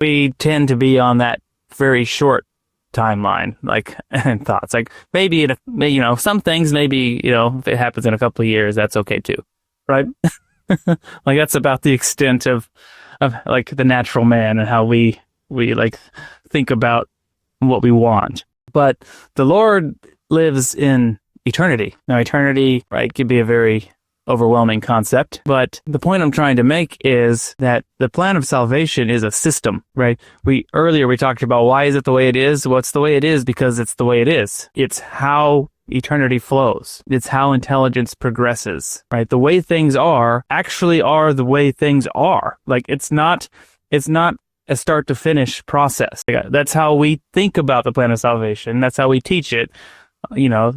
we tend to be on that very short timeline, like, and thoughts. Like, maybe, some things, maybe, if it happens in a couple of years, that's okay too, right? Like, that's about the extent of like the natural man and how we like think about what we want. But the Lord lives in eternity. Now, eternity, right, could be a very overwhelming concept, but the point I'm trying to make is that the plan of salvation is a system, right? Earlier we talked about why is it the way it is? Well, it's the way it is because it's the way it is. It's how eternity flows. It's how intelligence progresses, right? The way things are actually are the way things are. Like, it's not a start to finish process. That's how we think about the plan of salvation. That's how we teach it. We got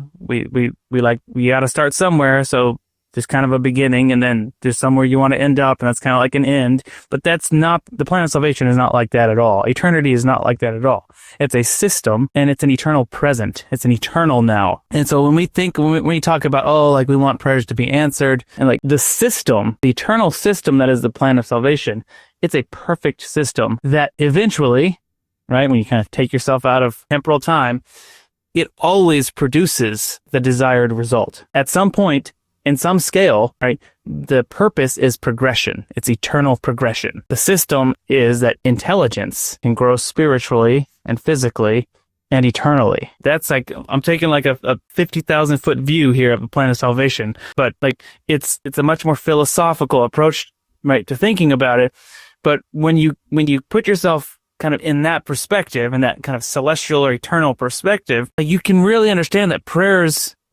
to start somewhere. So there's kind of a beginning, and then there's somewhere you want to end up, and that's kind of like an end. But that's not, the plan of salvation is not like that at all. Eternity is not like that at all. It's a system, and it's an eternal present. It's an eternal now. And so when we talk about, like, we want prayers to be answered, and like the system, the eternal system that is the plan of salvation, it's a perfect system that eventually, right, when you kind of take yourself out of temporal time, it always produces the desired result. At some point, in some scale, right, the purpose is progression. It's eternal progression. The system is that intelligence can grow spiritually and physically and eternally. That's like, I'm taking like a 50,000 foot view here of the plan of salvation, but like it's a much more philosophical approach, right, to thinking about it. But when you put yourself kind of in that perspective, in that kind of celestial or eternal perspective, you can really understand that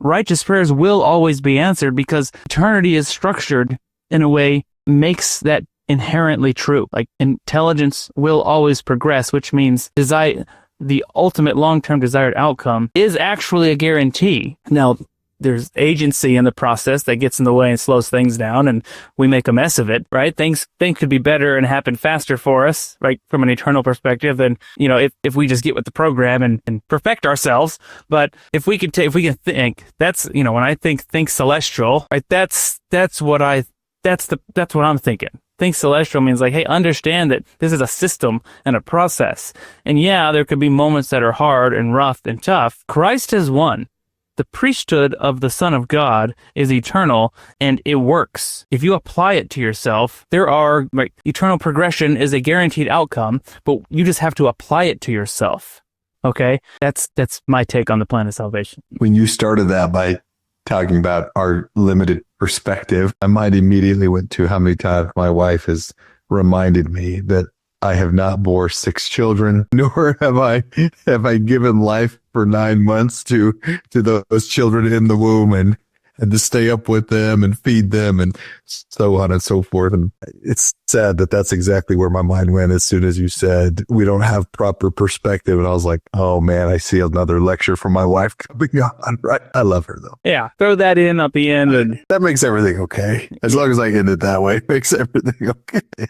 righteous prayers will always be answered because eternity is structured in a way makes that inherently true. Like, intelligence will always progress, which means the ultimate long-term desired outcome is actually a guarantee. Now, there's agency in the process that gets in the way and slows things down, and we make a mess of it, right? Things could be better and happen faster for us, right, from an eternal perspective than, if we just get with the program and perfect ourselves. But if we can think, that's, when I think celestial, right, that's what I'm thinking. Think celestial means like, hey, understand that this is a system and a process. And yeah, there could be moments that are hard and rough and tough. Christ has won. The priesthood of the Son of God is eternal, and it works. If you apply it to yourself, eternal progression is a guaranteed outcome, but you just have to apply it to yourself. Okay? That's my take on the plan of salvation. When you started that by talking about our limited perspective, my mind immediately went to how many times my wife has reminded me that I have not bore 6 children, nor have I given life for 9 months to those children in the womb and to stay up with them and feed them and so on and so forth. And it's sad that that's exactly where my mind went as soon as you said we don't have proper perspective. And I was like, oh man, I see another lecture from my wife coming on. Right? I love her though. Yeah, throw that in at the end. And that makes everything okay. As long as I end it that way, it makes everything okay.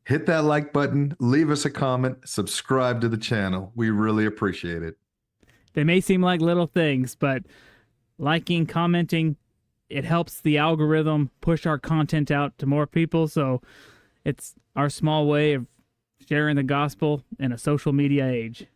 Hit that like button, leave us a comment, subscribe to the channel. We really appreciate it. They may seem like little things, but liking, commenting, it helps the algorithm push our content out to more people. So it's our small way of sharing the gospel in a social media age.